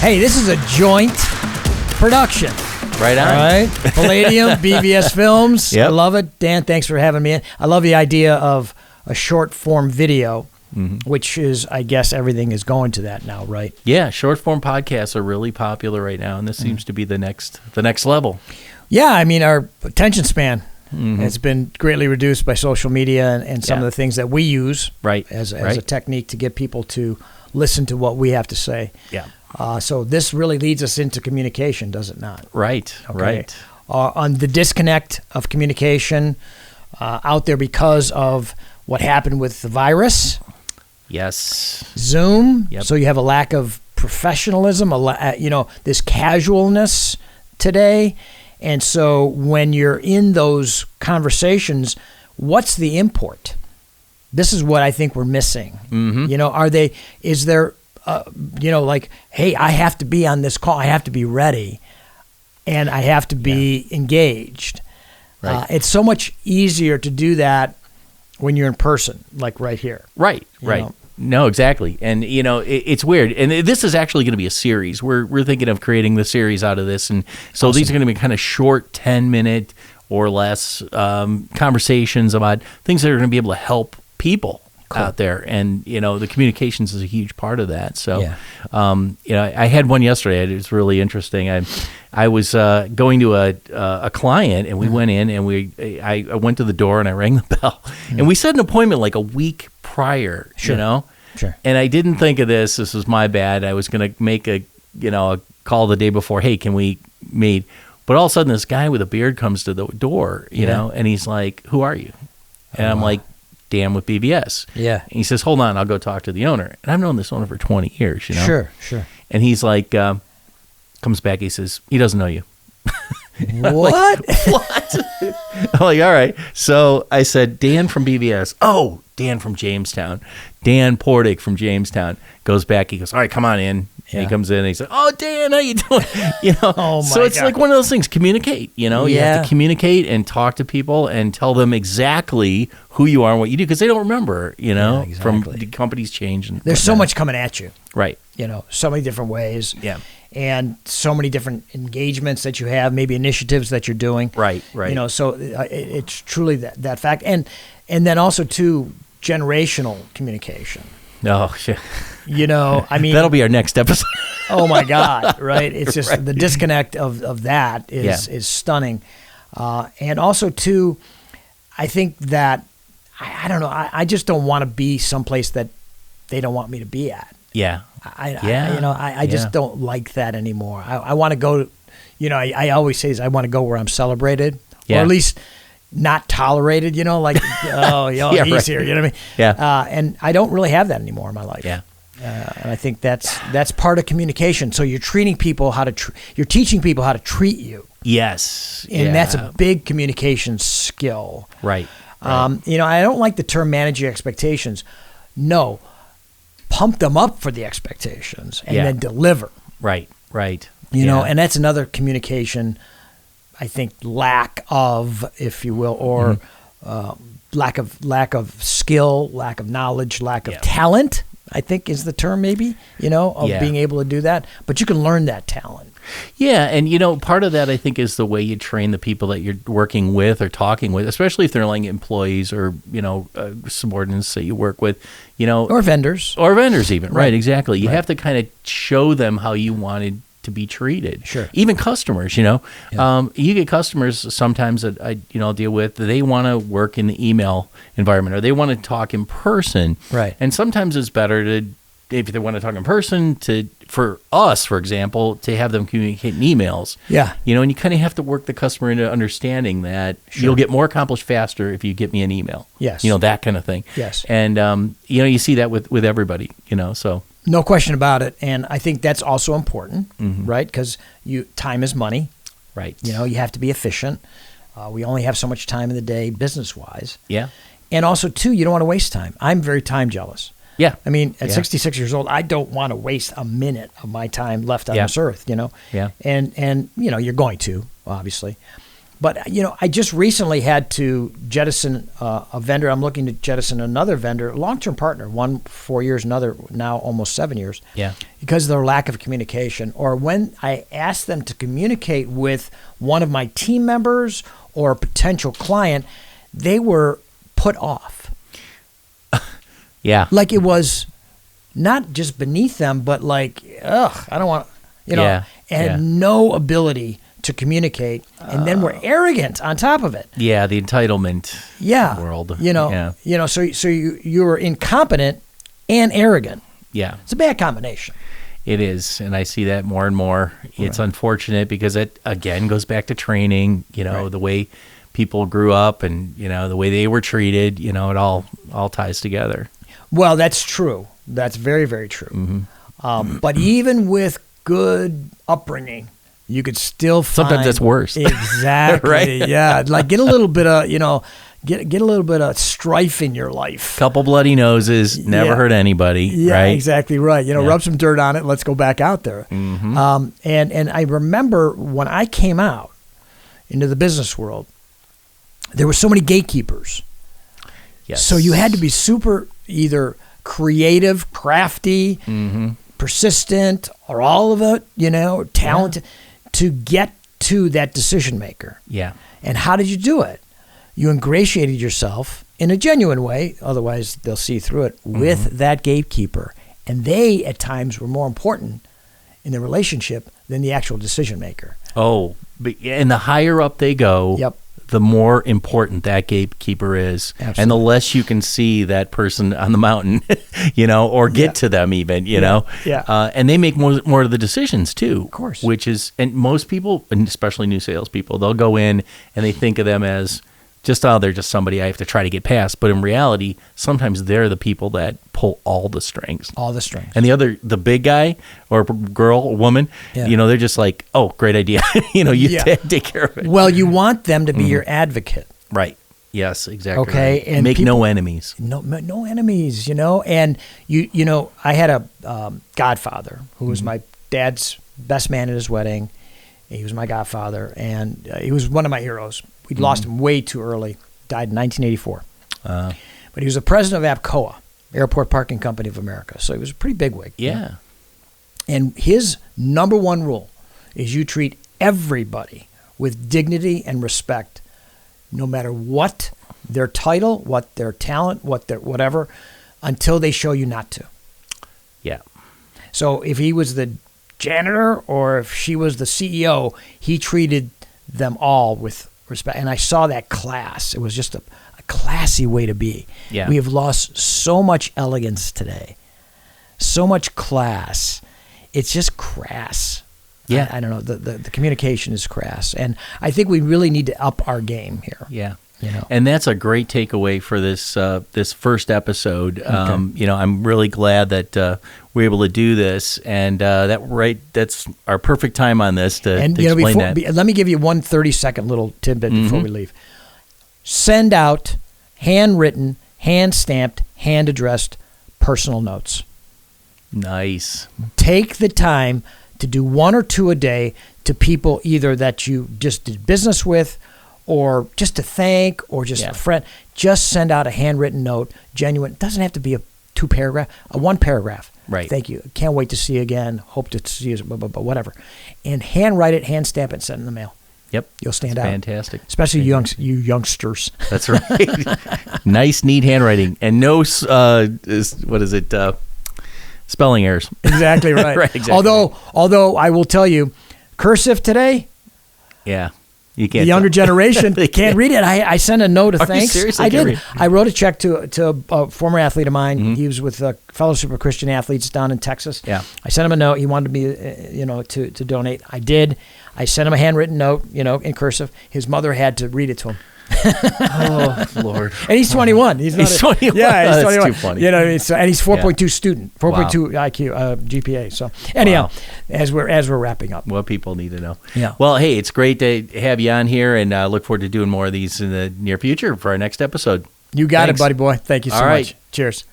Hey, this is a joint production. Right on. All right. Palladium, BVS Films. Yep. I love it. Dan, thanks for having me in. I love the idea of a short form video, which is, I guess, everything is going to that now, right? Yeah, short form podcasts are really popular right now, and this seems to be the next level. Yeah, I mean, our attention span has been greatly reduced by social media and some of the things that we use as a technique to get people to listen to what we have to say. Yeah. So this really leads us into communication, does it not? Right, right. On the disconnect of communication out there because of what happened with the virus. Yes. Zoom. Yep. So you have a lack of professionalism, this casualness today. And so when you're in those conversations, what's the import? This is what I think we're missing. Is there, hey, I have to be on this call. I have to be ready and I have to be engaged. Right. It's so much easier to do that when you're in person, like right here. Right. You know? No, exactly. And, it's weird. And this is actually going to be a series. We're thinking of creating the series out of this. And so these are going to be kind of short 10-minute or less conversations about things that are going to be able to help people out there. And, the communications is a huge part of that. So, I had one yesterday. It was really interesting. I was going to a client, and we went in, and I went to the door, and I rang the bell. And we set an appointment like a week prior, Sure. And I didn't think of this. This was my bad. I was going to make a call the day before. Hey, can we meet? But all of a sudden, this guy with a beard comes to the door, and he's like, "Who are you?" And I'm like, "Dan with BVS." Yeah. And he says, "Hold on, I'll go talk to the owner." And I've known this owner for 20 years, Sure. And he's like, comes back, he says, he doesn't know you. What? What? I'm like, all right. So I said, Dan from BVS. Oh, Dan from Jamestown. Dan Portik from Jamestown. Goes back. He goes, all right, come on in. And he comes in and he said, oh, Dan, how you doing? So it's like one of those things. Communicate. You have to communicate and talk to people and tell them exactly who you are and what you do because they don't remember, from the company's change. And there's so much coming at you. Right. So many different ways. Yeah. And so many different engagements that you have, maybe initiatives that you're doing. Right. So it's truly that fact. And then also, too, generational communication. Oh, shit. I mean, that'll be our next episode. Oh my God! Right? It's just the disconnect of that is stunning, and also too, I think that I don't know. I just don't want to be someplace that they don't want me to be at. Yeah. I just don't like that anymore. I want to go. I always say I want to go where I'm celebrated, or at least not tolerated. He's here. You know what I mean? Yeah. And I don't really have that anymore in my life. Yeah. And I think that's part of communication. So you're treating people you're teaching people how to treat you. Yes. And that's a big communication skill. Right. I don't like the term manage your expectations. No, pump them up for the expectations and then deliver. Right. And that's another communication, I think, lack of, if you will, or lack of skill, lack of knowledge, lack of talent, I think is the term maybe, being able to do that. But you can learn that talent. Yeah, and part of that I think is the way you train the people that you're working with or talking with, especially if they're like employees or subordinates that you work with, or vendors even. Right, exactly. You have to kind of show them how you wanted to be treated. Sure. Even customers, you get customers sometimes that I deal with. They want to work in the email environment or they want to talk in person. Right. And sometimes it's better to, if they want to talk in person, for us, for example, to have them communicate in emails. Yeah. And you kind of have to work the customer into understanding that you'll get more accomplished faster if you get me an email. Yes. That kind of thing. Yes. And, you see that with everybody, so. No question about it. And I think that's also important, right? Because time is money. Right. You have to be efficient. We only have so much time in the day business-wise. Yeah. And also, too, you don't want to waste time. I'm very time jealous. Yeah. I mean, at 66 years old, I don't want to waste a minute of my time left on this earth, Yeah. And you're going to, obviously. But, I just recently had to jettison a vendor. I'm looking to jettison another vendor, a long-term partner, one 4 years, another now almost 7 years. Yeah. Because of their lack of communication. Or when I asked them to communicate with one of my team members or a potential client, they were put off. Yeah. Like it was not just beneath them, but like, ugh, I don't want, and no ability to communicate, and then we're arrogant on top of it. Yeah, the entitlement world. So you were incompetent and arrogant. Yeah. It's a bad combination. It is, and I see that more and more. It's unfortunate because it, again, goes back to training, the way people grew up and, the way they were treated, it all ties together. Well, that's true. That's very, very true. Mm-hmm. But even with good upbringing, you could still find sometimes that's worse. Exactly. Right? Yeah. Like get a little bit of, get a little bit of strife in your life. Couple bloody noses, never hurt anybody. Yeah, right? Exactly right. Rub some dirt on it. Let's go back out there. Mm-hmm. And I remember when I came out into the business world, there were so many gatekeepers. Yes. So you had to be super either creative, crafty, persistent, or all of it, talented to get to that decision maker. Yeah. And how did you do it? You ingratiated yourself in a genuine way, otherwise they'll see through it, with that gatekeeper. And they, at times, were more important in the relationship than the actual decision maker. Oh, and the higher up they go, the more important that gatekeeper is. Absolutely. And the less you can see that person on the mountain, or get to them even, and they make more of the decisions too. Of course. Which is, and most people, and especially new salespeople, they'll go in and they think of them as they're just somebody I have to try to get past. But in reality, sometimes they're the people that pull all the strings. All the strings. And the big guy or girl or woman, they're just like, oh, great idea. Take care of it. Well, you want them to be your advocate. Right. Yes, exactly. Okay. Right. And make no enemies. No enemies, And I had a godfather who was my dad's best man at his wedding. He was my godfather, and he was one of my heroes. We'd lost him way too early. Died in 1984. But he was the president of APCOA, Airport Parking Company of America. So he was a pretty bigwig. Yeah. And his number one rule is you treat everybody with dignity and respect, no matter what their title, what their talent, what their whatever, until they show you not to. Yeah. So if he was the janitor or if she was the CEO, he treated them all with respect. And I saw that class. It was just a classy way to be. Yeah. We have lost so much elegance today, so much class. It's just crass. Yeah. I don't know. The communication is crass. And I think we really need to up our game here. Yeah. And that's a great takeaway for this this first episode. Okay. I'm really glad that we're able to do this, and that's our perfect time on this to explain that. Let me give you one 30-second little tidbit before we leave. Send out handwritten, hand-stamped, hand-addressed personal notes. Nice. Take the time to do one or two a day to people either that you just did business with, or just to thank, or just a friend. Just send out a handwritten note, genuine. It doesn't have to be a 2-paragraph, a 1-paragraph. Right. Thank you. Can't wait to see you again. Hope to see you, whatever. And handwrite it, hand stamp it, and send it in the mail. Yep. You'll stand out. Fantastic. Especially you youngsters. That's right. Nice, neat handwriting. And no, spelling errors. Exactly right. Right, exactly. Although I will tell you, cursive today. Yeah. You can't. The younger generation can't read it. I sent a note of thanks. Seriously? I did. I wrote a check to a former athlete of mine. He was with Fellowship of Christian Athletes down in Texas. Yeah. I sent him a note. He wanted me, to donate. I did. I sent him a handwritten note, in cursive. His mother had to read it to him. Oh, Lord. And he's 21. He's 21. Yeah, he's 21. That's too funny. And he's 4.2 student, 4.2 IQ GPA. So anyhow, as we're wrapping up, what people need to know. Yeah. Well, hey, it's great to have you on here, and look forward to doing more of these in the near future for our next episode. You got it, buddy boy. Thank you so much. All right. Cheers.